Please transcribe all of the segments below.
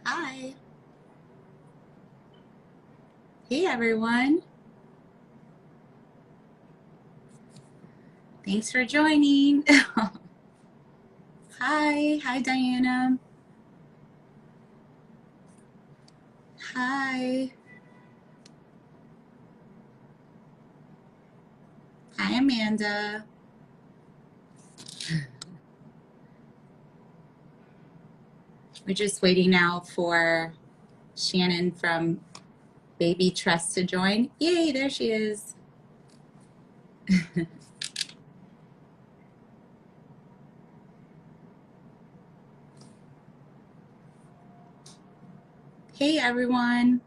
Hi. Hey, everyone. Thanks for joining. Hi. Hi, Diana. Hi. Hi, Amanda. We're just waiting now for Shannon from Baby Tress to join. Yay, there she is. Hey, everyone.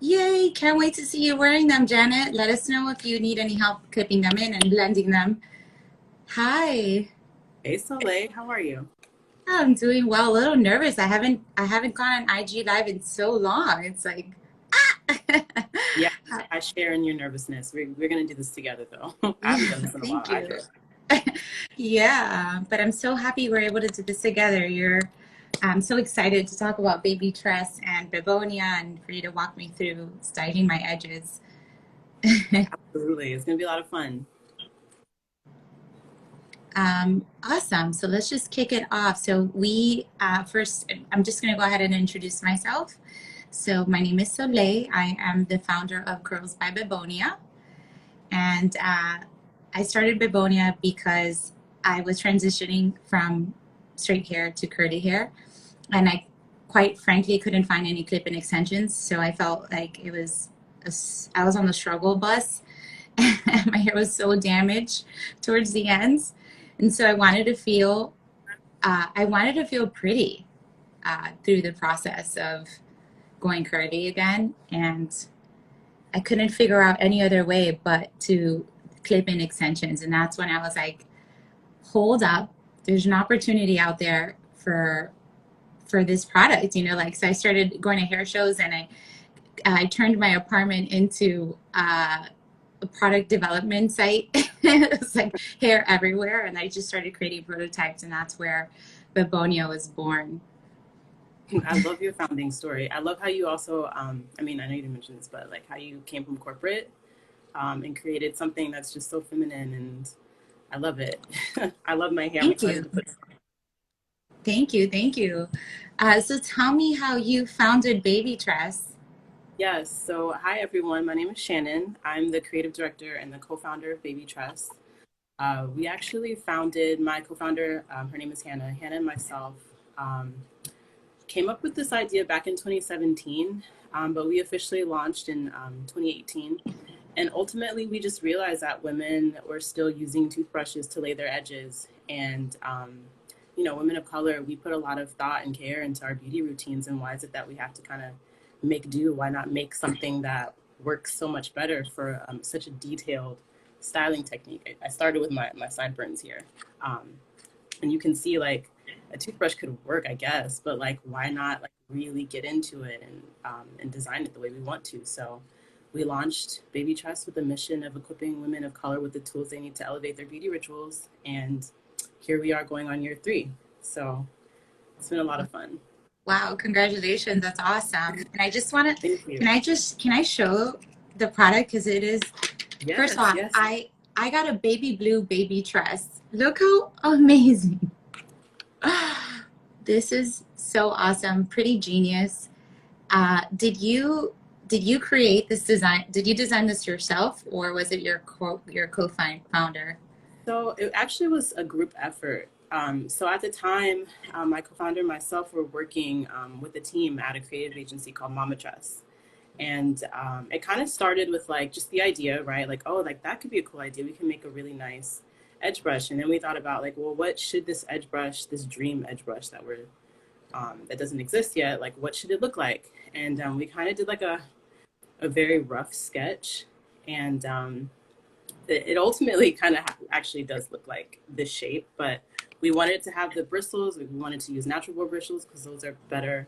Yay, can't wait to see you wearing them, Janet. Let us know if you need any help clipping them in and blending them. Hi. Hey Soleil, how are you? I'm doing well. A little nervous. I haven't gone on IG Live in so long. It's like Yes, I share in your nervousness. We're gonna do this together though. I haven't yeah, done this in a while thank you. either. Yeah, but I'm so happy we're able to do this together. I'm so excited to talk about Baby Tress and Begonia and for you to walk me through styling my edges. Absolutely, it's gonna be a lot of fun. Awesome. So let's just kick it off. So first, I'm just going to go ahead and introduce myself. So my name is Soleil. I am the founder of Curls by Begonia. And I started Begonia because I was transitioning from straight hair to curly hair. And I quite frankly couldn't find any clip-in extensions. So I felt like I was on the struggle bus. And my hair was so damaged towards the ends. And so I wanted to feel pretty through the process of going curly again. And I couldn't figure out any other way but to clip in extensions. And that's when I was like, hold up, there's an opportunity out there for this product, like, so I started going to hair shows and I turned my apartment into a product development site. It was like hair everywhere. And I just started creating prototypes, and that's where Begonia was born. I love your founding story. I love how you also, I mean, I know you didn't mention this, but like how you came from corporate and created something that's just so feminine, and I love it. I love my hair. I'm Thank excited you. to put. Thank you. Thank you. So tell me how you founded Baby Tress. Yes. So hi everyone. My name is Shannon. I'm the creative director and the co-founder of Baby Tress. We actually founded, my co-founder, her name is Hannah. Hannah and myself um, came up with this idea back in 2017, but we officially launched in 2018. And ultimately, we just realized that women were still using toothbrushes to lay their edges. And, women of color, we put a lot of thought and care into our beauty routines. And why is it that we have to kind of make do? Why not make something that works so much better for such a detailed styling technique? I started with my sideburns here. Um, and you can see like a toothbrush could work, I guess, but like why not like really get into it and design it the way we want to? So we launched Baby Trust with the mission of equipping women of color with the tools they need to elevate their beauty rituals, and here we are going on year 3. So it's been a lot of fun. Wow, congratulations. That's awesome. And I just want to, Thank you. can I show the product? Because it is, first of Yes, all, yes. I got a baby blue baby tress. Look how amazing. This is so awesome. Pretty genius. Did you create this design? Did you design this yourself, or was it your co-founder? So it actually was a group effort. So at the time, my co-founder and myself were working with a team at a creative agency called Mama Trust. And it kind of started with like just the idea, right? Like, oh, like that could be a cool idea. We can make a really nice edge brush. And then we thought about like, well, what should this edge brush, this dream edge brush that doesn't exist yet, like what should it look like? And we kind of did like a very rough sketch. And it ultimately kind of actually does look like this shape, but we wanted to have the bristles. We wanted to use natural boar bristles because those are better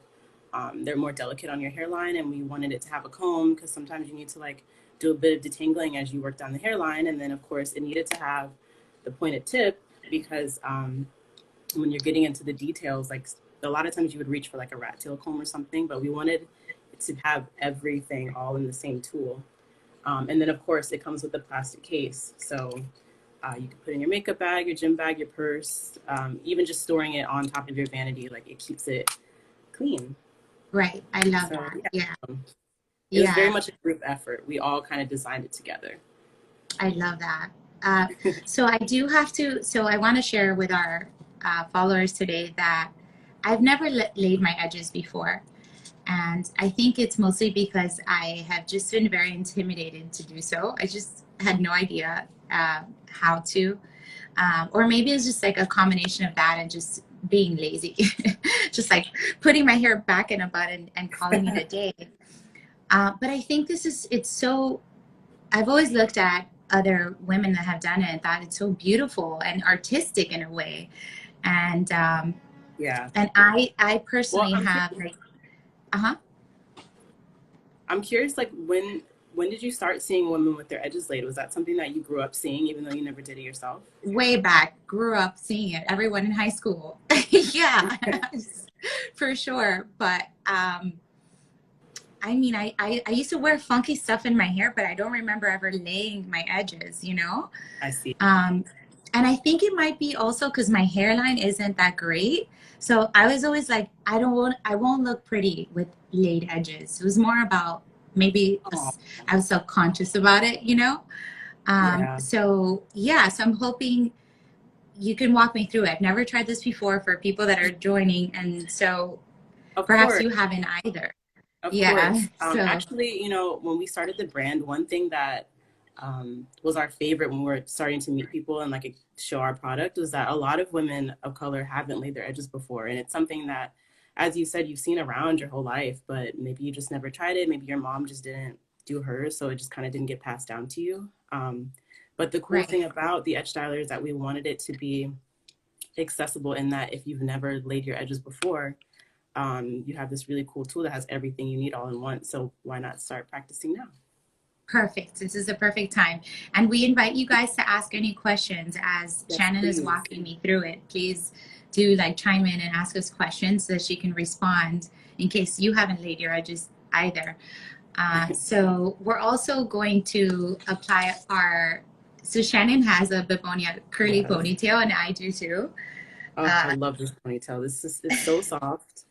they're more delicate on your hairline, and we wanted it to have a comb because sometimes you need to like do a bit of detangling as you work down the hairline. And then of course it needed to have the pointed tip because when you're getting into the details, like a lot of times you would reach for like a rat tail comb or something, but we wanted to have everything all in the same tool. And then of course it comes with a plastic case. So you can put in your makeup bag, your gym bag, your purse, even just storing it on top of your vanity, like it keeps it clean. Right. I love So that. yeah, Yeah. it was very Yeah. much a group effort. We all kind of designed it together. I love that. So I do have to, so I want to share with our followers today that I've never laid my edges before. And I think it's mostly because I have just been very intimidated to do so. I just had no idea how to. Or maybe it's just like a combination of that and just being lazy. Just like putting my hair back in a bun and calling it a day. But I think it's so, I've always looked at other women that have done it and thought it's so beautiful and artistic in a way. And Yeah. I Well, personally have like, uh-huh. I'm curious, like when did you start seeing women with their edges laid? Was that something that you grew up seeing, even though you never did it yourself? Way back, grew up seeing it, everyone in high school. Yeah, for sure. But I mean, I used to wear funky stuff in my hair, but I don't remember ever laying my edges, you know? I see. Um, and I think it might be also because my hairline isn't that great. So I was always like, I won't look pretty with laid edges. It was more about maybe Oh, I was self-conscious about it, you know? yeah. So yeah, so I'm hoping you can walk me through it. I've never tried this before for people that are joining. And so Of perhaps course. you haven't either. Of Yeah. course. So, Actually, when we started the brand, one thing that was our favorite when we were starting to meet people and like show our product was that a lot of women of color haven't laid their edges before. And it's something that, as you said, you've seen around your whole life, but maybe you just never tried it. Maybe your mom just didn't do hers, so it just kind of didn't get passed down to you. But the cool right. thing about the edge styler is that we wanted it to be accessible in that if you've never laid your edges before, you have this really cool tool that has everything you need all in one. So why not start practicing now? Perfect. This is the perfect time. And we invite you guys to ask any questions as Yes, Shannon is please. walking me through it. Please do like chime in and ask us questions so that she can respond in case you haven't laid your edges either. So we're also going to apply so Shannon has a begonia curly Yes. ponytail and I do too. Oh, I love this ponytail. It's so soft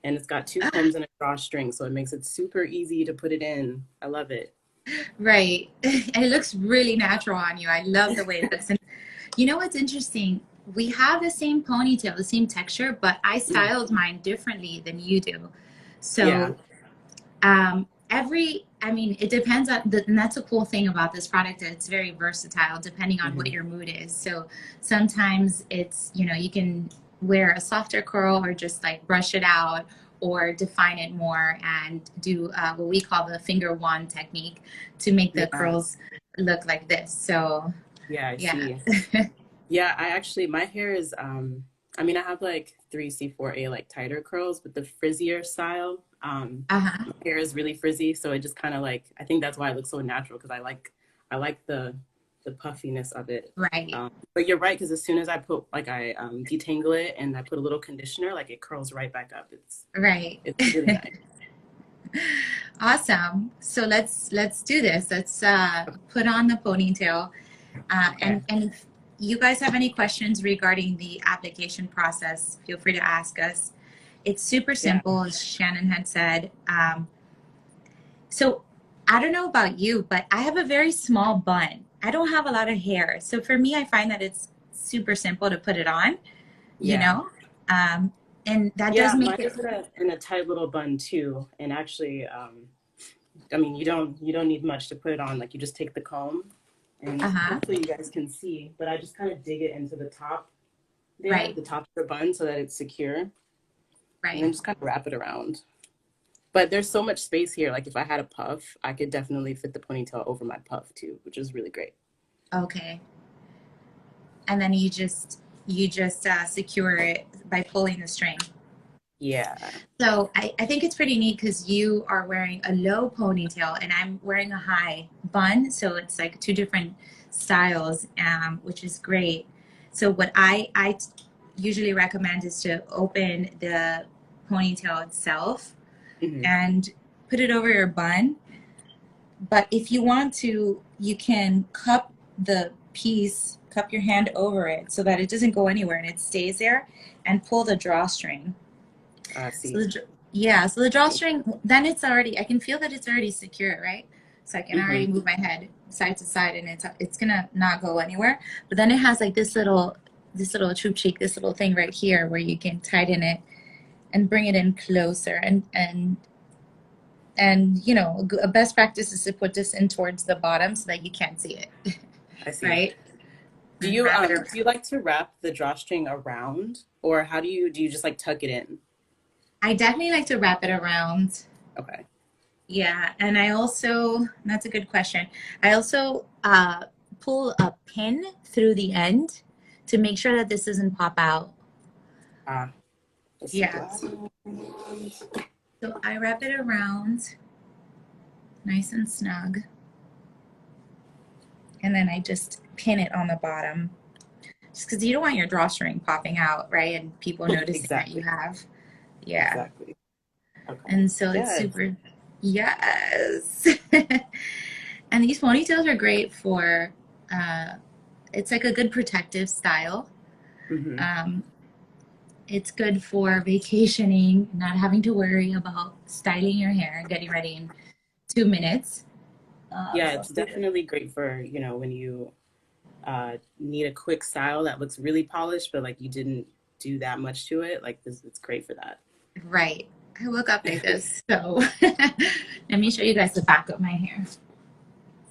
and it's got two combs and a drawstring, so it makes it super easy to put it in. I love it. Right. And it looks really natural on you. I love the way it looks. And you know what's interesting? We have the same ponytail, the same texture, but I Mm. styled mine differently than you do. Yeah. So I mean, it depends on and that's a cool thing about this product. It's very versatile depending on what Hmm. your mood is. So sometimes it's, you can wear a softer curl or just like brush it out or define it more and do what we call the finger wand technique to make the Yeah. curls look like this. So Yeah, I yeah. see. Yeah, my hair is I mean I have like 3C4A like tighter curls, but the frizzier style. Uh-huh. My hair is really frizzy, so it just kind of like I think that's why it looks so natural because I like the puffiness of it. Right. But you're right because as soon as I put like I detangle it and I put a little conditioner, like it curls right back up. Right. It's really nice. Awesome. So let's do this. Let's put on the ponytail. Okay. And if you guys have any questions regarding the application process, feel free to ask us. It's super Yeah. simple, as Shannon had said. So I don't know about you, but I have a very small bun. I don't have a lot of hair. So for me, I find that it's super simple to put it on, you Yeah. know? Um, and that does Yeah, mine make it, is in a tight little bun too. And actually, I mean, you don't need much to put it on. Like you just take the comb, and uh-huh, hopefully you guys can see. But I just kind of dig it into the top there, right, the top of the bun, so that it's secure, and right. then just kind of wrap it around. But there's so much space here. Like if I had a puff, I could definitely fit the ponytail over my puff too, which is really great. Okay. And then you just secure it by pulling the string. Yeah. So I think it's pretty neat because you are wearing a low ponytail and I'm wearing a high bun. So it's like two different styles, which is great. So what I usually recommend is to open the ponytail itself Hmm. and put it over your bun. But if you want to, you can cup your hand over it so that it doesn't go anywhere and it stays there, and pull the drawstring. I So see. yeah, so the drawstring, then it's already, I can feel that it's already secure, right? So I can already Hmm. move my head side to side and it's gonna not go anywhere. But then it has like this little troop cheek, this little thing right here where you can tighten it and bring it in closer and a best practice is to put this in towards the bottom so that you can't see it, I see. right? And wrap it around. Do you like to wrap the drawstring around, or how do you just like tuck it in? I definitely like to wrap it around. Okay. Yeah, and I also, that's a good question. I also pull a pin through the end to make sure that this doesn't pop out. Ah, let's see. Do Yeah, I have any? so I wrap it around nice and snug, and then I just pin it on the bottom. Just because you don't want your drawstring popping out, right? And people noticing that you Exactly. have. Yeah, Exactly. Okay. and so it's Yes. super, yes. And these ponytails are great for, uh, it's like a good protective style. Hmm. Um, it's good for vacationing, not having to worry about styling your hair and getting ready in 2 minutes. Yeah, So it's definitely great for, when you need a quick style that looks really polished, but like you didn't do that much to it. Like this, it's great for that. right. I look up like this. So let me show you guys the back of my hair so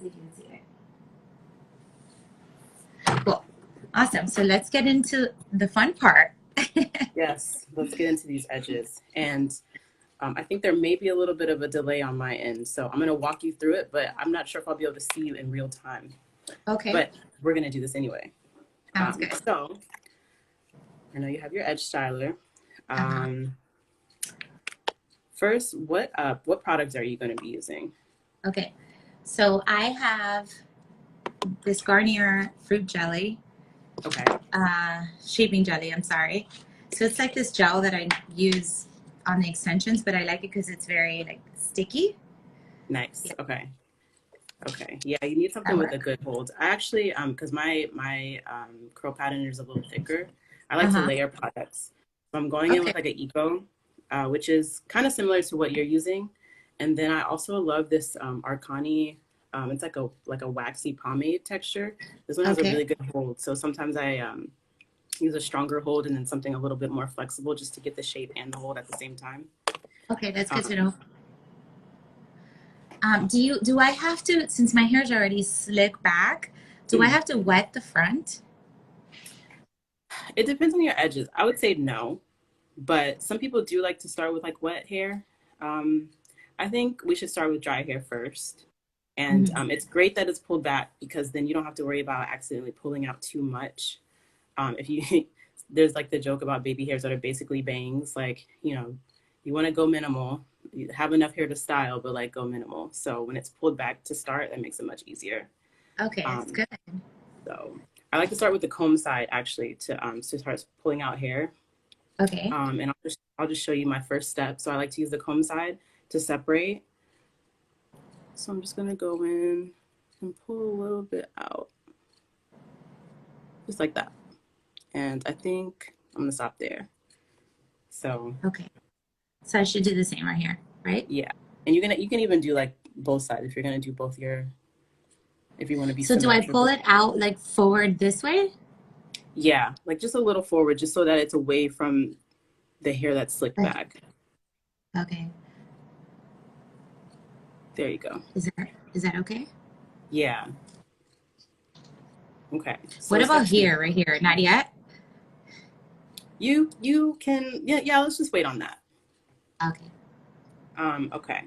you can see it. Cool. Awesome. So let's get into the fun part. Yes, let's get into these edges. And I think there may be a little bit of a delay on my end. So I'm going to walk you through it, but I'm not sure if I'll be able to see you in real time. Okay. But we're going to do this anyway. Sounds good. So I know you have your edge styler. Uh-huh. Um, First, what products are you going to be using? Okay. So I have this Garnier fruit jelly, Okay, shaping jelly, I'm sorry. So it's like this gel that I use on the extensions, but I like it because it's very like sticky. nice. Yeah, Okay, okay. Yeah, you need that something with a work. good hold. I actually, because my curl pattern is a little thicker, I like to Uh-huh. layer products. So I'm going in Okay. with like an eco, which is kind of similar to what you're using, and then I also love this Arcani. It's like a waxy pomade texture. This one has a Okay. really good hold. So sometimes I use a stronger hold and then something a little bit more flexible just to get the shape and the hold at the same time. Okay, that's good to Um, know. Do I have to, since my hair's already slick back, do I mm. have to wet the front? It depends on your edges. I would say no, but some people do like to start with like wet hair. Um, I think we should start with dry hair first. And Mhm. it's great that it's pulled back because then you don't have to worry about accidentally pulling out too much. If you there's like the joke about baby hairs that are basically bangs, like you want to go minimal, you have enough hair to style, but like go minimal. So when it's pulled back to start, that makes it much easier. Okay, that's Um, good. so I like to start with the comb side actually to start pulling out hair. Okay. And I'll just show you my first step. So I like to use the comb side to separate. So I'm just gonna go in and pull a little bit out, just like that. And I think I'm gonna stop there. So Okay. So I should do the same right here, right? yeah, and you can even do like both sides if you're gonna do both your if you want to be So do I pull symmetrical. it out like forward this way? Yeah, like just a little forward, just so that it's away from the hair that's slicked Like, back. okay. There you go. Is that okay? Yeah. Okay. What So about step two. here, right here? Not yet? You can yeah. Let's just wait on that. Okay. Okay.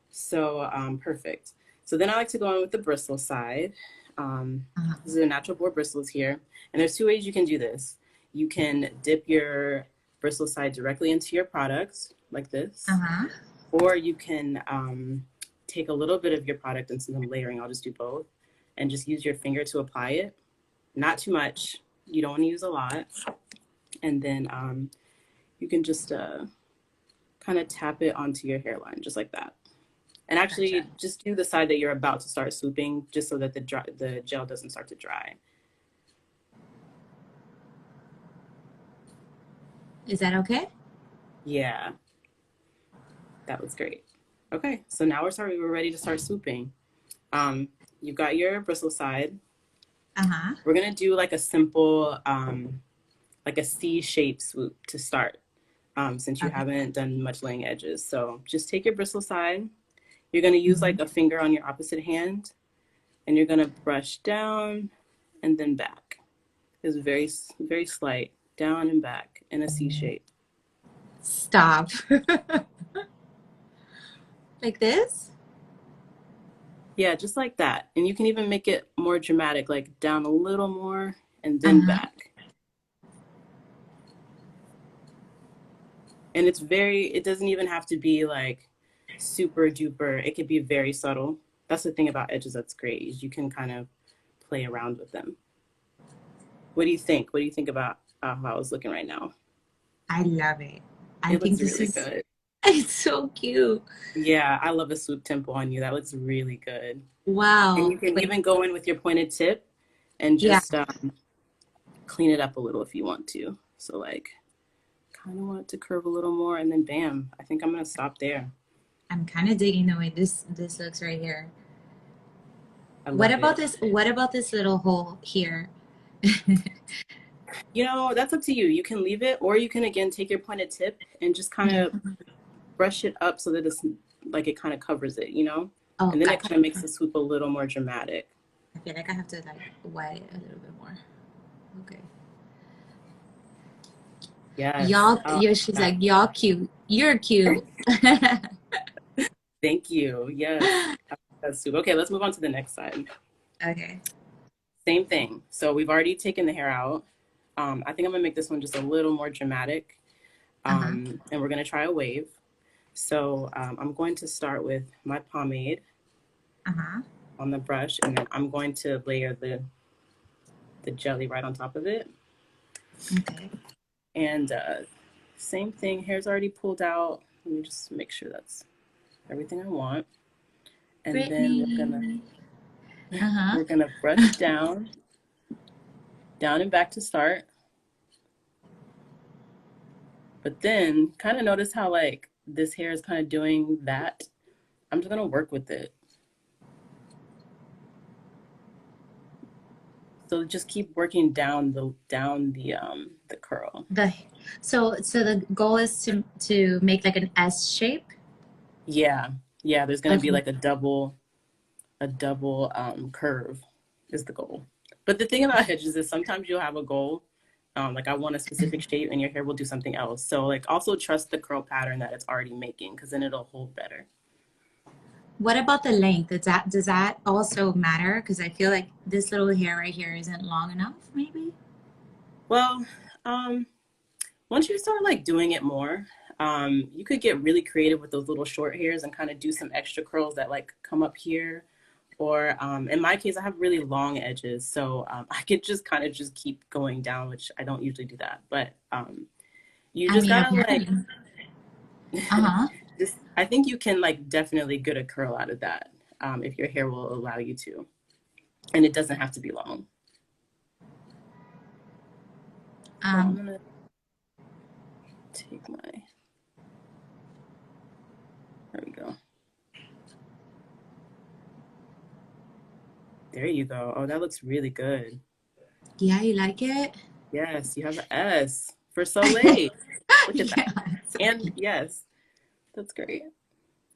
So perfect. So then I like to go in with the bristle side. Uh-huh. This is a natural boar bristles here, and there's two ways you can do this. You can dip your bristle side directly into your product like this, Uh-huh. or you can take a little bit of your product and some layering. I'll just do both, and just use your finger to apply it. Not too much. You don't want to use a lot. And then you can just kind of tap it onto your hairline just like that. And actually, Gotcha. just do the side that you're about to start swooping, just so that the gel doesn't start to dry. Is that okay? Yeah, that was great. Okay, so now we're ready to start swooping. You've got your bristle side. Uh-huh. We're gonna do like a simple, like a C-shaped swoop to start, since you Okay. haven't done much laying edges. So just take your bristle side. You're gonna use Mm-hmm. like a finger on your opposite hand, and you're gonna brush down and then back. It's very, very slight, down and back in a C shape. Stop. Like this? Yeah, just like that. And you can even make it more dramatic, like down a little more and then Uh-huh. back. And it doesn't even have to be like super duper. It could be very subtle. That's the thing about edges that's great, is you can kind of play around with them. What do you think? What do you think about how I was looking right now? I love it. I It think looks this really is, good. it's so cute. Yeah, I love a swoop tempo on you. That looks really good. And Wow. you can Wait, even go in with your pointed tip and yeah, just clean it up a little if you want to. So like kind of want it to curve a little more, and then bam, I think I'm gonna stop there. I'm kind of digging the way this looks right here. I What love about it. this? What about this little hole here? You know, that's up to you. You can leave it, or you can again take your pointed tip and just kind Yeah. of brush it up so that it's like it kind of covers it, you know? Oh, And then it gotcha. kind of makes the swoop a little more dramatic. I feel like I have to like wet it a little bit more. Okay. Yes. Y'all, Oh, yeah, she's yeah. like, y'all cute. You're cute. Thank you. Yes. That's soup. Okay, let's move on to the next side. Okay. Same thing. So we've already taken the hair out. I think I'm gonna make this one just a little more dramatic. Uh-huh. And we're gonna try a wave. So I'm going to start with my pomade Uh-huh. on the brush, and then I'm going to layer the jelly right on top of it. Okay. And same thing, hair's already pulled out. Let me just make sure that's everything I want. And then Brittany. Uh-huh. we're gonna brush down, down and back to start. But then kind of notice how like this hair is kind of doing that. I'm just gonna work with it. So just keep working down the curl. The so the goal is to make like an S shape. Yeah, yeah. There's gonna be Okay. like a double curve is the goal. But the thing about hedges is sometimes you'll have a goal, like I want a specific shape, and your hair will do something else. So like also trust the curl pattern that it's already making, because then it'll hold better. What about the length? Does that also matter? Because I feel like this little hair right here isn't long enough, maybe. Well, once you start like doing it more, you could get really creative with those little short hairs and kind of do some extra curls that like come up here. Or in my case, I have really long edges, so I could just kind of just keep going down, which I don't usually do that. But you I just mean, gotta like, apparently. Uh-huh. just I think you can like definitely get a curl out of that, if your hair will allow you to, and it doesn't have to be long. So I'm Um, gonna take my, there we go. There you go. Oh, that looks really good. yeah, you like it? Yes, you have an S for Soleil. Look at that. Yeah, it's so And cute. yes, that's great.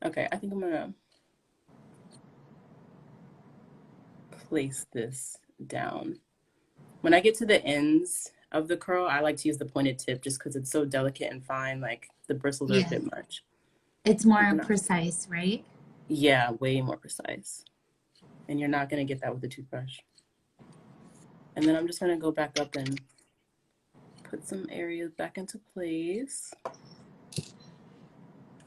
Okay, I think I'm gonna place this down. When I get to the ends of the curl, I like to use the pointed tip just because it's so delicate and fine. Like the bristles are a Yeah, bit much. it's And more then precise, right? yeah, way more precise. And you're not gonna get that with the toothbrush. And then I'm just gonna go back up and put some areas back into place.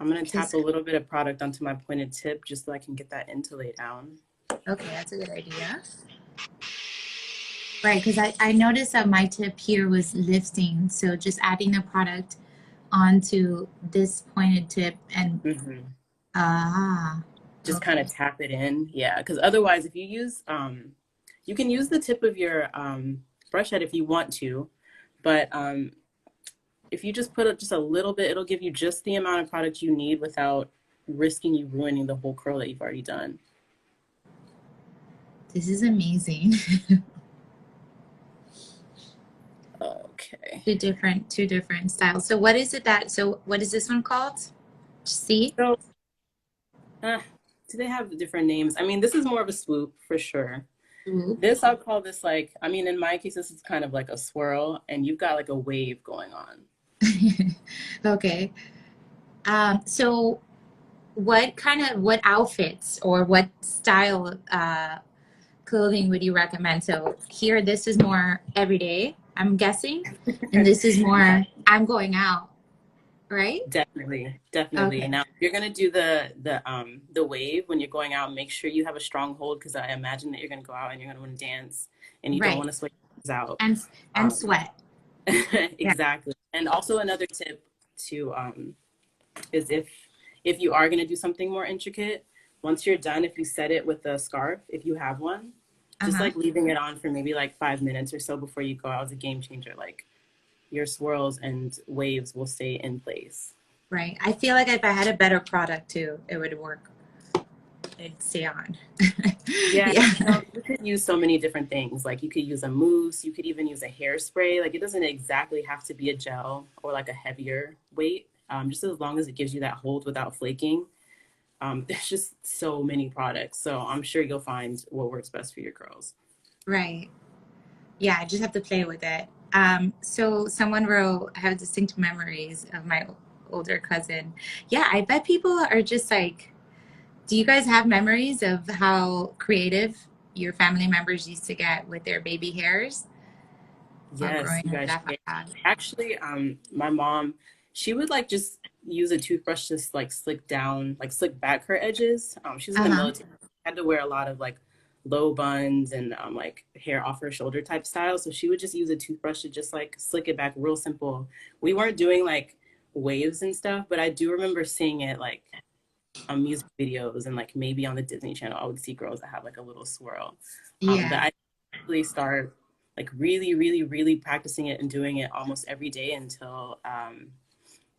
I'm going to tap Just a little bit of product onto my pointed tip just so I can get that end to lay down. okay, that's a good idea. Right, because I noticed that my tip here was lifting, so just adding the product onto this pointed tip and Mm-hmm. ah, Just kind okay, of tap it in. Yeah, because otherwise if you use, you can use the tip of your brush head if you want to, but if you just put just a little bit, it'll give you just the amount of product you need without risking you ruining the whole curl that you've already done. this is amazing. Okay. Two different styles. So what is it that? So what is this one called? See? So, do they have different names? I mean, this is more of a swoop for sure. Ooh. This, I'll call this like, I mean, in my case, this is kind of like a swirl, and you've got like a wave going on. Okay. So what outfits or what style clothing would you recommend? So here, this is more everyday, I'm guessing, and this is Yeah, more I'm going out, right? definitely, definitely. Okay. Now, if you're gonna do the wave when you're going out, make sure you have a strong hold because I imagine that you're gonna go out and you're gonna want to dance, and you don't Right. want to sweat your hands out. And Um, sweat. Yeah. exactly. And also another tip to is if you are going to do something more intricate, once you're done, if you set it with a scarf, if you have one, just Uh-huh. like leaving it on for maybe like 5 minutes or so before you go out is a game changer. Like your swirls and waves will stay in place. Right. I feel like if I had a better product too, it would work. It'd stay on. Yeah, Yeah. no, you could use so many different things. Like you could use a mousse, you could even use a hairspray. Like it doesn't exactly have to be a gel or like a heavier weight. Just as long as it gives you that hold without flaking. There's just so many products. So I'm sure you'll find what works best for your curls. Right. Yeah, I just have to play with it. So someone wrote, I have distinct memories of my older cousin. Yeah, I bet people are just like, do you guys have memories of how creative your family members used to get with their baby hairs while Yes, growing you up guys that should. fast? Actually, my mom, she would like just use a toothbrush to like slick down, like slick back her edges. She was in the Uh-huh. military, had to wear a lot of like low buns and like hair off her shoulder type style. So she would just use a toothbrush to just like slick it back real simple. We weren't doing like waves and stuff, but I do remember seeing it like on music videos and like maybe on the Disney Channel, I would see girls that have like a little swirl. But Yeah. I really start like really, really, really practicing it and doing it almost every day until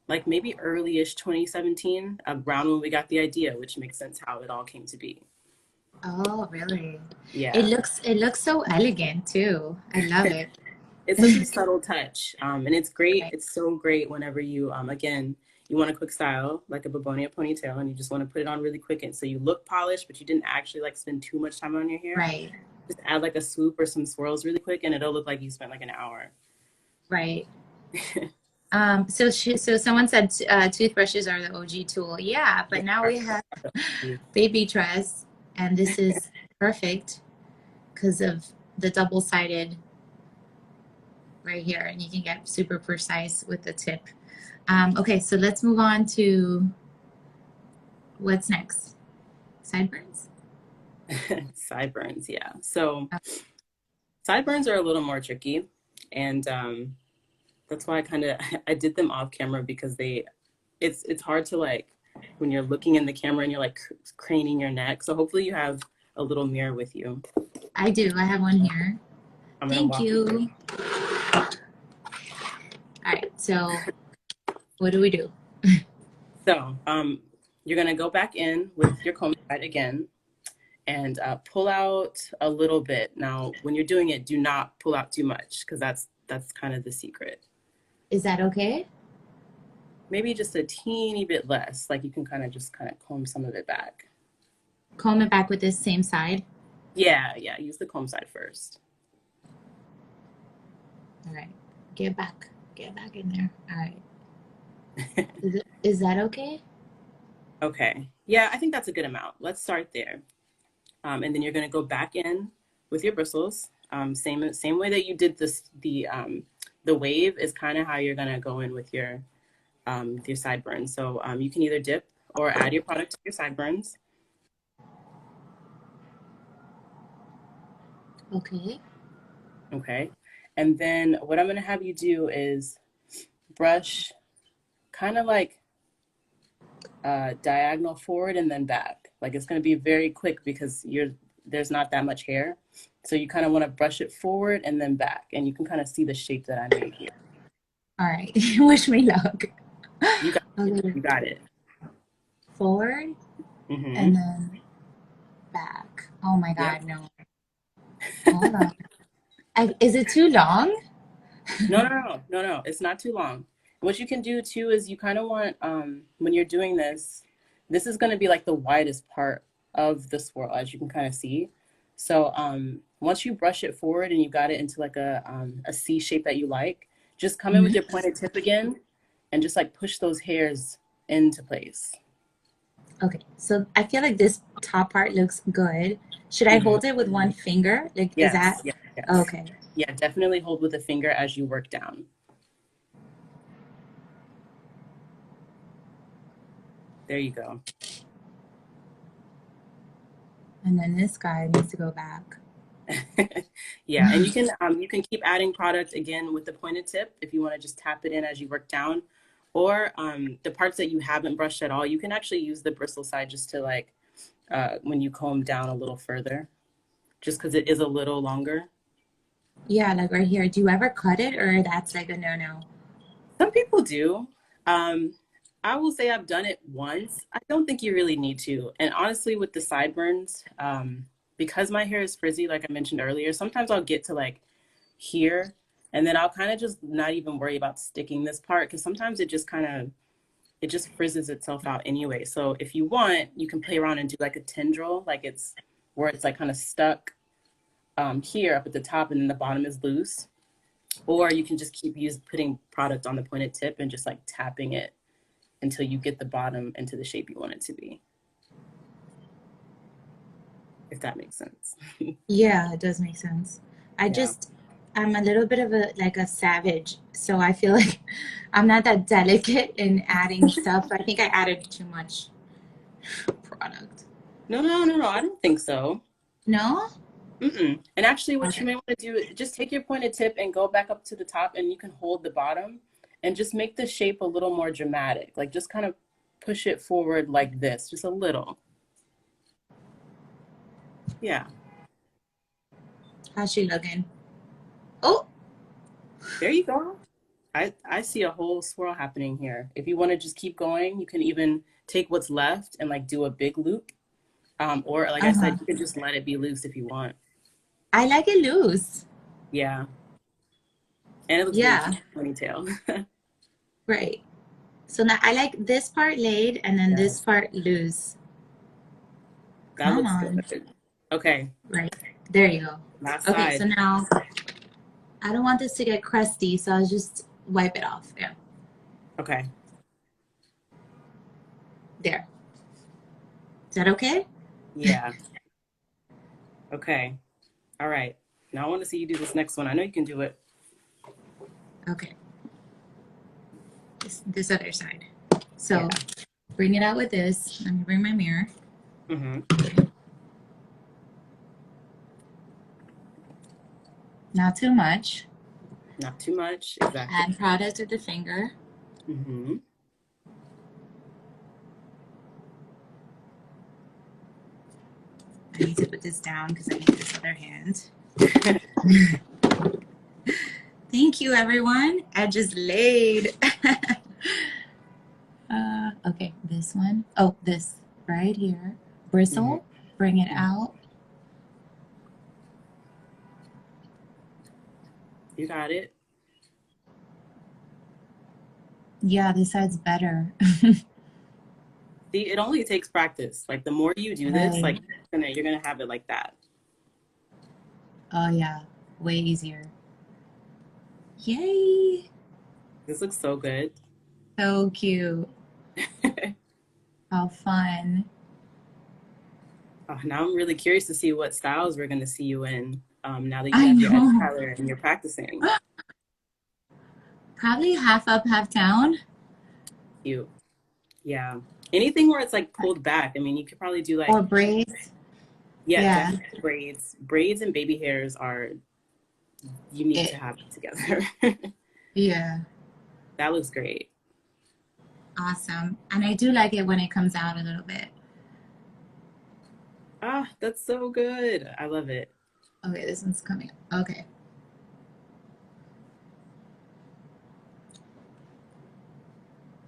like maybe early-ish 2017, around when we got the idea, which makes sense how it all came to be. Oh, really? Yeah. It looks so elegant too. I love it. It's such a subtle touch. And it's great. Right. It's so great whenever you, again, you want a quick style, like a Babonia ponytail, and you just want to put it on really quick. And so you look polished, but you didn't actually like spend too much time on your hair. Right. Just add like a swoop or some swirls really quick, and it'll look like you spent like an hour. Right. So someone said toothbrushes are the OG tool. Yeah, They but now are. we have Baby Tress, and this is perfect because of the double-sided right here, and you can get super precise with the tip. Okay, so let's move on to what's next. Sideburns? Sideburns, yeah. So sideburns are a little more tricky, and that's why I kind of I did them off camera because it's hard to like when you're looking in the camera and you're like craning your neck. So hopefully you have a little mirror with you. I do. I have one here. I'm gonna Thank walk you through. you. All right, so what do we do? So you're gonna go back in with your comb side again and pull out a little bit. Now, when you're doing it, do not pull out too much because that's kind of the secret. Is that okay? Maybe just a teeny bit less, like you can just kind of comb some of it back. Comb it back with this same side. Yeah, yeah, use the comb side first. All right, get back in there. All right, is that okay? Okay, yeah, I think that's a good amount. Let's start there. And then you're gonna go back in with your bristles, same way that you did the wave is kind of how you're gonna go in with your sideburns. So you can either dip or add your product to your sideburns. Okay. Okay. And then what I'm gonna have you do is brush kind of like diagonal forward and then back. Like it's gonna be very quick because there's not that much hair. So you kind of want to brush it forward and then back, and you can kind of see the shape that I made here. All right. Wish me luck. You got it. Okay. You got it. Forward Mm-hmm. and then back. Oh my Yep. God, no. Hold on. Is it too long? No. It's not too long. What you can do too is you kind of want when you're doing this, this is going to be like the widest part of the swirl, as you can kind of see. So once you brush it forward and you got it into like a C shape that you like, just come in with your pointed tip again and just like push those hairs into place. Okay, so I feel like this top part looks good. Should I Hmm. hold it with one finger? Like, is Yes, that yes, yes. okay? Yeah, definitely hold with a finger as you work down. There you go. And then this guy needs to go back. Yeah, and you can keep adding product again with the pointed tip if you want to just tap it in as you work down, or the parts that you haven't brushed at all, you can actually use the bristle side just to like when you comb down a little further, just because it is a little longer. Yeah, like right here. Do you ever cut it or that's like a no-no? Some people do. Um, I will say I've done it once. I don't think you really need to. And honestly, with the sideburns, because my hair is frizzy, like I mentioned earlier, sometimes I'll get to like here and then I'll kind of just not even worry about sticking this part because sometimes it just frizzes itself out anyway. So if you want, you can play around and do like a tendril, like it's where it's like kind of stuck here up at the top and then the bottom is loose. Or you can just keep putting product on the pointed tip and just like tapping it until you get the bottom into the shape you want it to be, if that makes sense. Yeah, it does make sense. I Yeah. just, I'm a little bit of a savage, so I feel like I'm not that delicate in adding stuff. I think I added too much product. No. I don't think so. No? Mm-mm. And actually, what you Okay. may want to do is just take your pointed tip and go back up to the top, and you can hold the bottom and just make the shape a little more dramatic. Like just kind of push it forward like this, just a little. Yeah. How's she looking? Oh, There you go. I see a whole swirl happening here. If you want to just keep going, you can even take what's left and like do a big loop. Or like I uh-huh. said, you can just let it be loose if you want. I like it loose. Yeah. And it looks really Yeah, cute, ponytail. right. So now I like this part laid and then this Yes, part loose. that Come looks on. good. Okay, Right. There you go. last Okay, so side. now I don't want this to get crusty, so I'll just wipe it off. Yeah. Okay, There. Is that okay? yeah. Okay, all right. Now I want to see you do this next one. I know you can do it. Okay. This other side. Yeah. So bring it out with this. Let me bring my mirror. Mm-hmm. Not too much. Not too much. Exactly. Add product with the finger. Mm-hmm. I need to put this down because I need this other hand. Thank you, everyone. I just laid. Okay, this one. Oh, this right here. Mm-hmm. Bristle. Bring it Mm-hmm. out. You got it. Yeah, this side's better. See, it only takes practice. Like the more you do this, like Right. you're gonna have it like that. Oh, yeah. Way easier. Yay. This looks so good. So cute. How fun. Oh, now I'm really curious to see what styles we're gonna see you in. Now that you I have your edge know. color and you're practicing. Probably half up, half down, Cute. Yeah. Anything where it's like pulled back. I mean, you could probably do or like, braids. yeah, Yeah, definitely braids. Braids and baby hairs are, you need to it. have it together. Yeah, That looks great. awesome. And I do like it when it comes out a little bit. Ah, that's so good. I love it. Okay, this one's coming. Okay,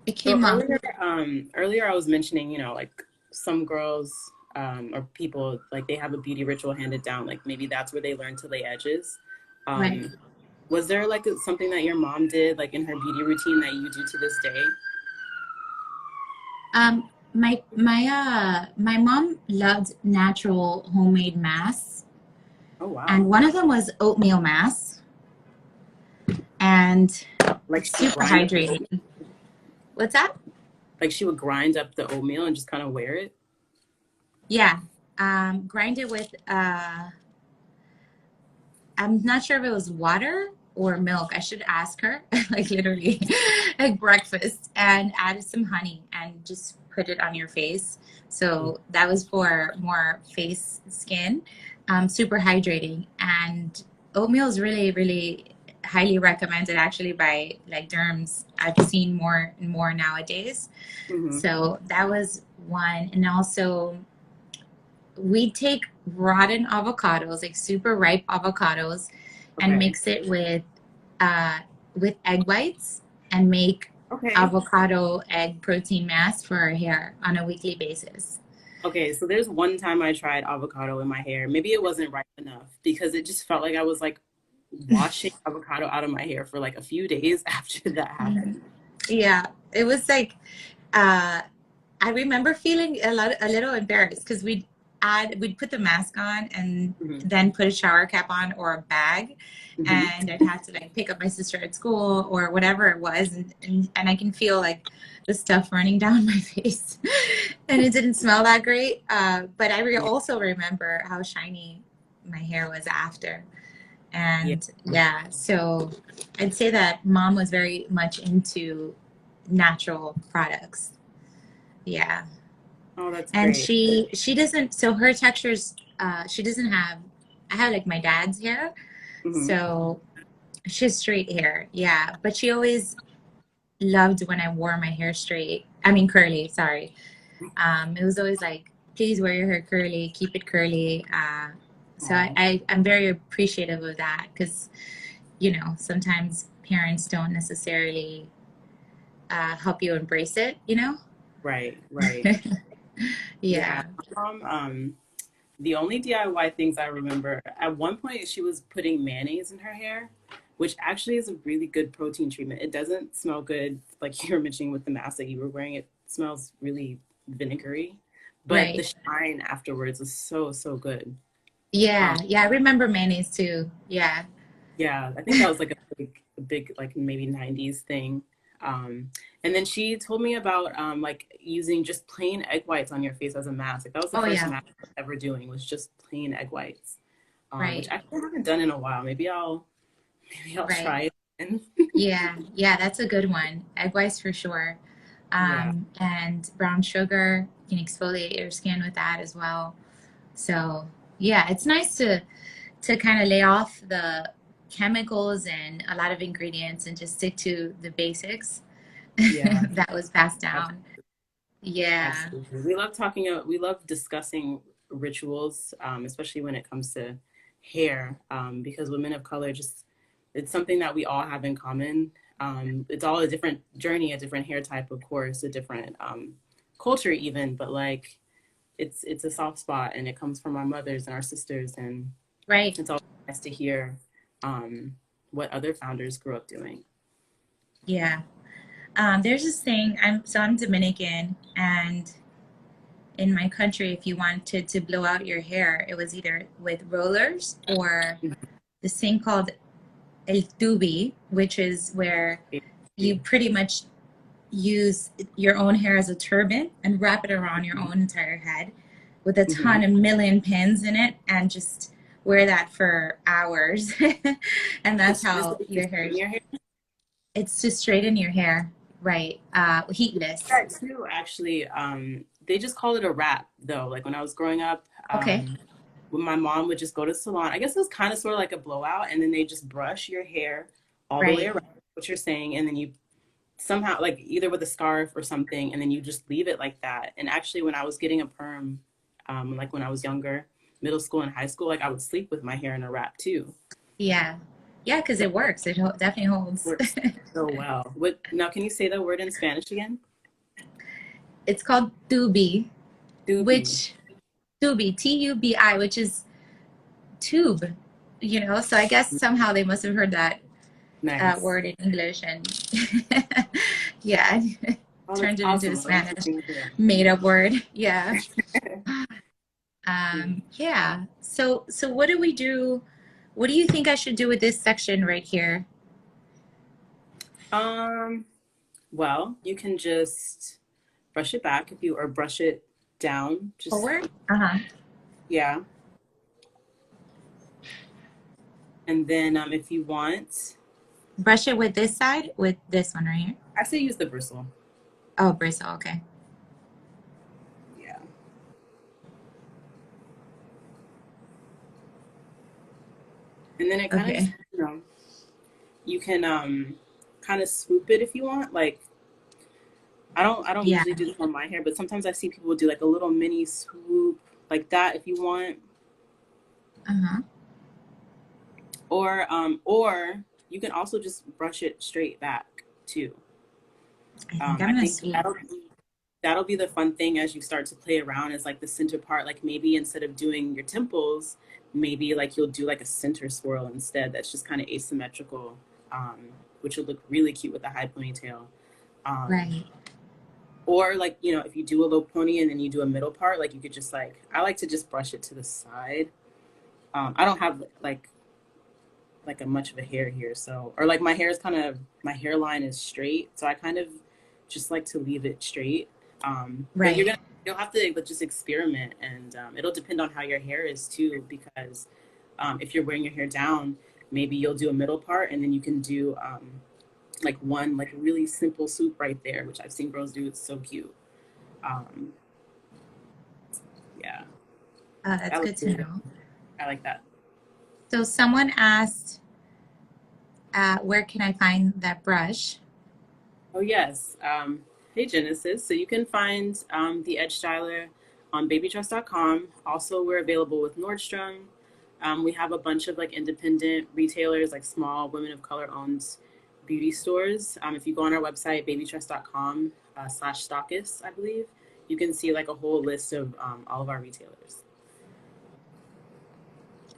it So came up. earlier I was mentioning, like some girls or people like they have a beauty ritual handed down. Like maybe that's where they learn to lay edges. Right. Um, was there like something that your mom did like in her beauty routine that you do to this day? My mom loved natural homemade masks, Oh wow! and one of them was oatmeal mask, and Like it's she would super grind up the oatmeal, hydrating. What's that? like she would grind up the oatmeal and just kind of wear it. Yeah. Grind it with I'm not sure if it was water or milk. I should ask her, like literally, like breakfast, and add some honey and just put it on your face. So that was for more face skin, super hydrating. And oatmeal is really, really highly recommended actually by like derms. I've seen more and more nowadays. Mm-hmm. So that was one. And also, we take rotten avocados, like super ripe avocados, and Okay. mix it uh, with egg whites and make Okay. avocado egg protein mask for our hair on a weekly basis. Okay. So there's one time I tried avocado in my hair. Maybe it wasn't ripe enough because it just felt like I was like washing avocado out of my hair for like a few days after that Mhm. happened. Yeah, it was like uh, I remember feeling a little embarrassed because we'd put the mask on and Hmm. then put a shower cap on or a bag, Hmm. and I'd have to like pick up my sister at school or whatever it was, and I can feel like the stuff running down my face, and it didn't smell that great. But Yeah. also remember how shiny my hair was after, Yeah. and yeah, so I'd say that mom was very much into natural products. Yeah. Oh, that's And great. she doesn't, so her textures, she doesn't have, I have like my dad's hair, Hmm. so she has straight hair. Yeah. But she always loved when I wore my hair straight. I mean, curly, sorry. It was always like, please wear your hair curly, keep it curly. So Oh, I'm very appreciative of that because, sometimes parents don't necessarily help you embrace it, you know? right, right. Yeah. Yeah. My mom, the only DIY things I remember, at one point she was putting mayonnaise in her hair, which actually is a really good protein treatment. It doesn't smell good, like you were mentioning with the mask that you were wearing. It smells really vinegary, but the Right. shine afterwards is so, so good. Yeah, Um, yeah, I remember mayonnaise too. Yeah. Yeah, I think that was like a big like maybe 90s thing. And then she told me about like using just plain egg whites on your face as a mask. Like that was the Oh first yeah, mask I was ever doing was just plain egg whites, which right, I haven't done in a while. Maybe I'll right. try it. And Yeah, yeah, that's a good one. Egg whites for sure. yeah, And brown sugar, you can exfoliate your skin with that as well. So yeah, it's nice to kind of lay off the chemicals and a lot of ingredients and just stick to the basics yeah, that was passed ab- down. Yeah, absolutely. We love talking. We love discussing rituals, especially when it comes to hair, because women of color just it's something that we all have in common. It's all a different journey, a different hair type, of course, a different culture, even. But like, it's a soft spot, and it comes from our mothers and our sisters, and right. it's always nice to hear um, what other founders grew up doing. Yeah. There's this thing. I'm Dominican, and in my country, if you wanted to blow out your hair, it was either with rollers or this thing called el tubi, which is where you pretty much use your own hair as a turban and wrap it around your own entire head with a Mm-hmm. ton of million pins in it and just wear that for hours. And that's Is this how what you your hair. in your hair? It's to straighten your hair, right? Heatless. That too, actually. They just call it a wrap, though. Like when I was growing up, Okay, when my mom would just go to the salon, I guess it was kind of sort of like a blowout, and then they just brush your hair all the way right. around, what you're saying, and then you somehow, like either with a scarf or something, and then you just leave it like that. And actually, when I was getting a perm, like when I was younger, middle school and high school, like I would sleep with my hair in a wrap too. Yeah. Yeah, because So it works. It definitely it holds. works so well. What now? Can you say the word in Spanish again? It's called tubi, Doobie. which tubi, Tubi, which is tube, So I guess somehow they must have heard that Nice. word in English and yeah, Oh, that's turned it into a awesome. I learned Spanish something new. made up word. Yeah. Yeah. So what do we do? What do you think I should do with this section right here? Um, well, you can just brush it back if you or brush it down. Just Forward? Uh-huh. yeah. And then if you want, Brush it with this side, with this one right here. I say use the bristle. Oh, bristle. Okay. Yeah. And then it kind of just, Okay. you can kind of swoop it if you want. Like I don't Yeah. usually do this on my hair, but sometimes I see people do like a little mini swoop like that if you want. Uh-huh. Or you can also just brush it straight back too. I think I'm I gonna think swoop. that'll be the fun thing as you start to play around is like the center part. Like maybe instead of doing your temples, maybe like you'll do like a center swirl instead. That's just kind of asymmetrical, which would look really cute with a high ponytail. Um, Right. or like if you do a low pony and then you do a middle part, like you could just like I like to just brush it to the side. I don't have like a much of a hair here, so or like my hair is kind of my hairline is straight, so I kind of just like to leave it straight. But Right. you'll have to like, just experiment, and it'll depend on how your hair is too, because if you're wearing your hair down, maybe you'll do a middle part, and then you can do like one like really simple swoop right there, which I've seen girls do. It's so cute. Um, yeah, Oh, that's that looks good to really good. know. I like that. So someone asked, where can I find that brush? Oh, yes. Hey, Genesis. So you can find the Edge Styler on babytrust.com. Also, we're available with Nordstrom. We have a bunch of like independent retailers, like small women of color owned beauty stores. If you go on our website, babytrust.com slash stockist, I believe, you can see like a whole list of all of our retailers.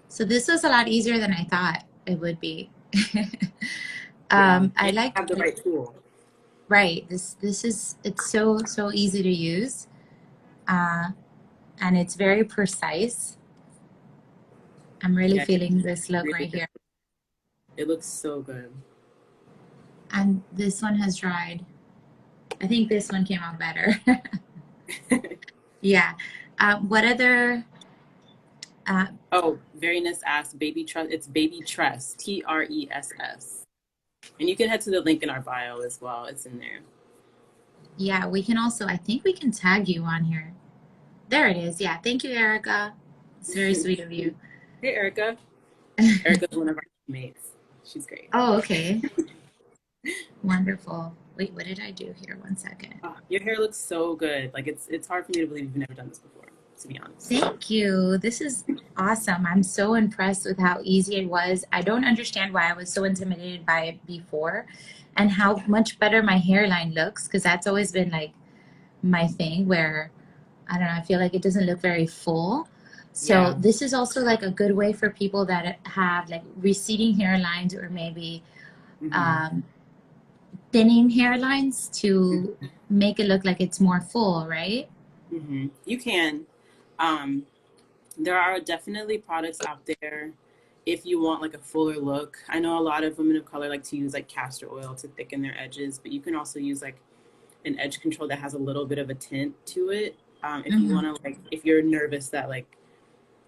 So this was a lot easier than I thought it would be. Yeah. I And you like have the right tool. right. This is it's so easy to use, uh, and it's very precise. I'm really Yeah. feeling this look Really right good. here. It looks so good. And this one has dried. I think this one came out better. Yeah. What other? Uh, Oh, Veriness asked Baby Tress. It's Baby Tress, Tress. And you can head to the link in our bio as well. It's in there. yeah, we can also. I think we can tag you on here. There it is. Yeah. Thank you, Erica. It's very sweet of you. Hey, Erica. Erica's one of our teammates. She's great. Oh, okay. Wonderful. Wait, what did I do here? One second. Oh, your hair looks so good. Like it's hard for me to believe you've never done this before, to be honest. Thank you. This is awesome. I'm so impressed with how easy it was. I don't understand why I was so intimidated by it before and how much better my hairline looks because that's always been like my thing where I don't know, I feel like it doesn't look very full. So Yeah. this is also like a good way for people that have like receding hairlines or maybe Hmm. um, thinning hairlines to make it look like it's more full, right? You can. Um, there are definitely products out there if you want like a fuller look. I know a lot of women of color like to use like castor oil to thicken their edges, but you can also use like an edge control that has a little bit of a tint to it. If you Mm-hmm. want to like, if you're nervous that like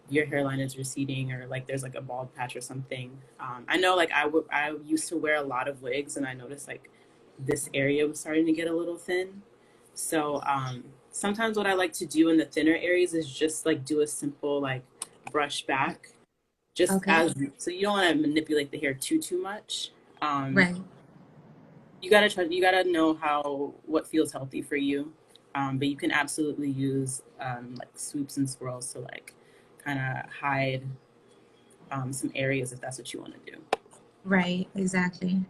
your hairline is receding or like there's like a bald patch or something. I know like I used to wear a lot of wigs and I noticed like this area was starting to get a little thin. So sometimes what I like to do in the thinner areas is just like do a simple like brush back, just Okay. as so you don't want to manipulate the hair too much. Um, Right. you gotta know how what feels healthy for you. But you can absolutely use like swoops and swirls to like kind of hide some areas if that's what you want to do. Right. Exactly.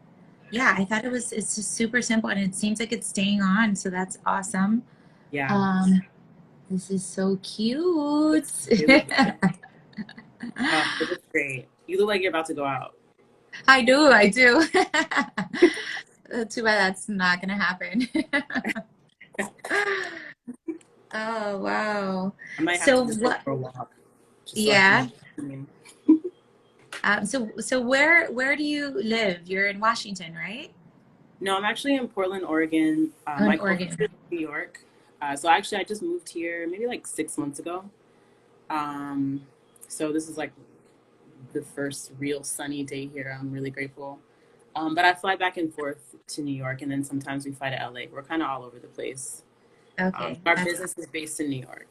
Yeah, I thought it's just super simple and it seems like it's staying on, so that's awesome. Yeah, Um, this is so cute. it looks it looks great. You look like you're about to go out. I do, I do. Too bad that's not gonna happen. Oh, wow. I might have to So just go what, for a walk just so I can yeah. get clean. So where do you live? You're in Washington, right? No, I'm actually in Portland, Oregon. Oh, My in co-founder is Oregon. in New York. So actually, I just moved here maybe like 6 months ago. Um, so this is like the first real sunny day here. I'm really grateful. But I fly back and forth to New York, and then sometimes we fly to LA. We're kind of all over the place. Okay, Our that's business is based in New York.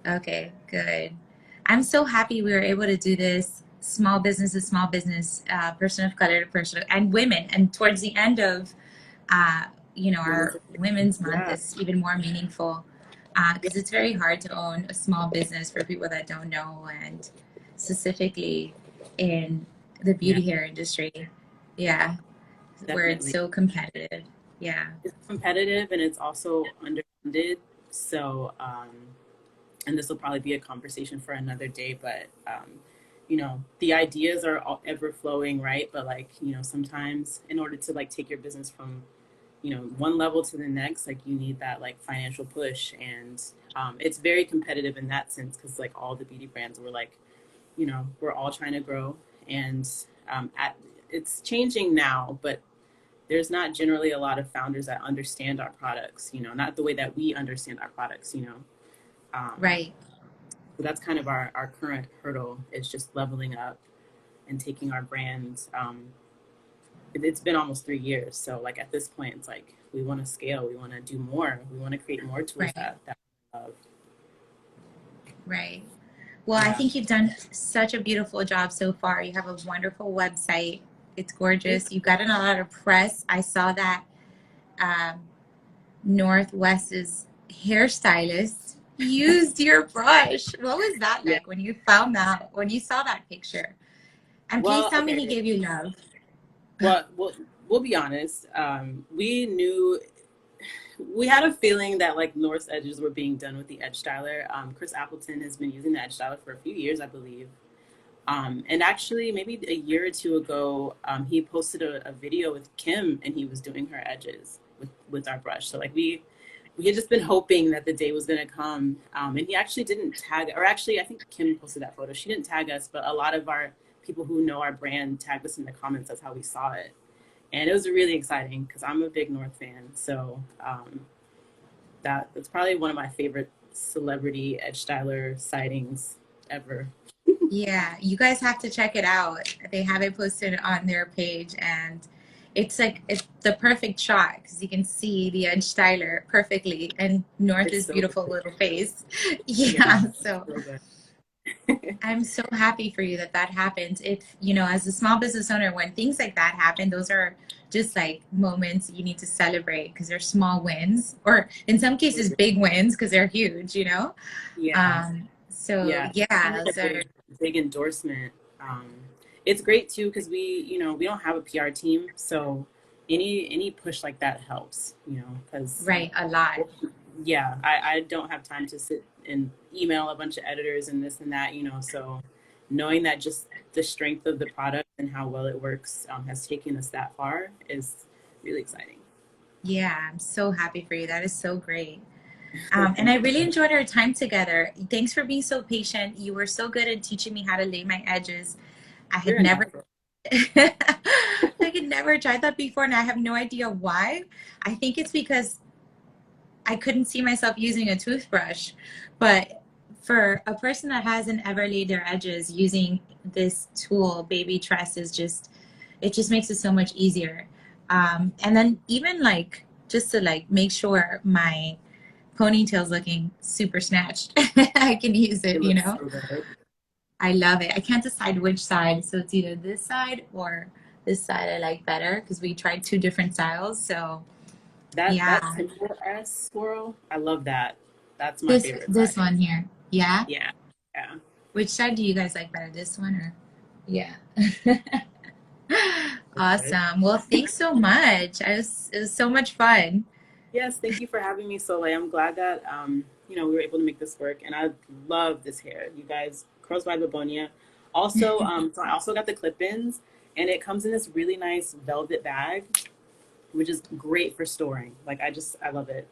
okay, good. I'm so happy we were able to do this small business to small business, person of color to person, and women. And towards the end of, uh, Women's- our Women's Month Yeah, is even more meaningful yeah, because it's very hard to own a small business for people that don't know, and specifically in the yeah, beauty hair industry. Yeah, where it's definitely. so competitive. Yeah, It's competitive and it's also underfunded. So, and this will probably be a conversation for another day, but the ideas are all ever flowing, right? But like, sometimes in order to like take your business from, one level to the next, like you need that like financial push. And it's very competitive in that sense because like all the beauty brands were like, we're all trying to grow. And it's changing now, but there's not generally a lot of founders that understand our products, not the way that we understand our products. Um, right. so that's kind of our current hurdle is just leveling up and taking our brand. It's been almost 3 years. So like at this point, it's like we want to scale, we want to do more, we want to create more tools Right. that we love. Right. Well, I Yeah. think you've done such a beautiful job so far. You have a wonderful website. It's gorgeous. You've gotten a lot of press. I saw that um, Northwest's hairstylist used your brush. What was that Yeah. like when you found that, when you saw that picture? And please Well, tell me he okay. gave you love. Well, we'll be honest. We knew we had a feeling that like North's edges were being done with the edge styler. Chris Appleton has been using the edge styler for a few years, I believe. And actually, maybe a year or two ago, he posted a video with Kim, and he was doing her edges with our brush. So like we had just been hoping that the day was gonna come. And he actually didn't tag, or actually, I think Kim posted that photo. She didn't tag us, but a lot of our people who know our brand tagged us in the comments. That's how we saw it, and it was really exciting because I'm a big North fan. So that's probably one of my favorite celebrity edge styler sightings ever. Yeah, you guys have to check it out. They have it posted on their page, and it's the perfect shot because you can see the edge styler perfectly and It's North's so beautiful good. little face. Yeah, Yeah, it's so so good. I'm so happy for you that that happened. If, as a small business owner, when things like that happen, those are just like moments you need to celebrate because they're small wins, or in some cases, big wins because they're huge. Yeah, So yeah, it's kind yeah, of those like are, a big endorsement. It's great too because we don't have a PR team, so any push like that helps, because right, a lot. yeah, I don't have time to sit and email a bunch of editors and this and that, so knowing that just the strength of the product and how well it works has taken us that far is really exciting. Yeah, I'm so happy for you. That is so great. And I really enjoyed our time together. Thanks for being so patient. You were so good at teaching me how to lay my edges. I You're had a never natural. I had never tried that before, and I have no idea why. I think it's because I couldn't see myself using a toothbrush, but for a person that hasn't ever laid their edges, using this tool, Baby Tress, is just, it just makes it so much easier. And then even like, just to like make sure my ponytail's looking super snatched, I can use It it, you looks know? so good. I love it. I can't decide which side, so it's either this side or this side I like better because we tried two different styles. So That yeah, temple S swirl, I love that. That's my this favorite this side. one here. Yeah. Yeah, yeah. Which side do you guys like better, this one or? Yeah. Okay. Awesome. Well, thanks so much. It was so much fun. Yes, thank you for having me, Soleil. I'm glad that we were able to make this work, and I love this hair. You guys, Curls by Babonia. Also, so I also got the clip-ins, and it comes in this really nice velvet bag, which is great for storing. Like I love it.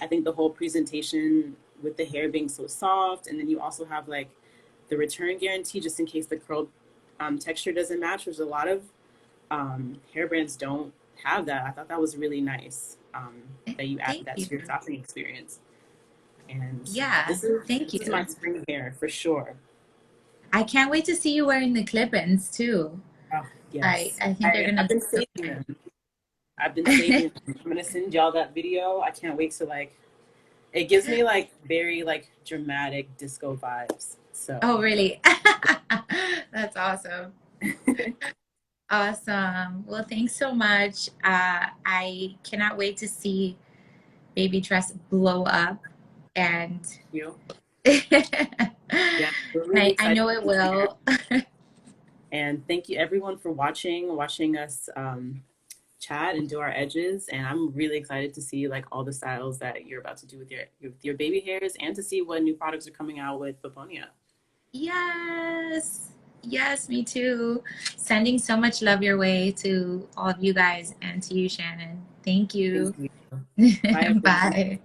I think the whole presentation with the hair being so soft, and then you also have like the return guarantee just in case the curl texture doesn't match. There's a lot of hair brands don't have that. I thought that was really nice that you added Thank that you. to your shopping experience. And Yeah, thank this is my you. spring hair for sure. I can't wait to see you wearing the clip-ins too. Oh, yes, I think they're gonna I've look been so saving good. them. I've been saving them. I'm gonna send y'all that video. I can't wait to like. It gives me like very like dramatic disco vibes. So Oh, really? That's awesome. Awesome. Well, thanks so much. I cannot wait to see Baby Tress blow up, and you, I, yeah, we're really I excited know for it this year. will. And thank you everyone for watching us chat and do our edges. And I'm really excited to see like all the styles that you're about to do with your baby hairs, and to see what new products are coming out with Babonia. Yes. Yes, me too. Sending so much love your way to all of you guys and to you, Shannon. Thank Thank you. you. Bye everyone. Bye.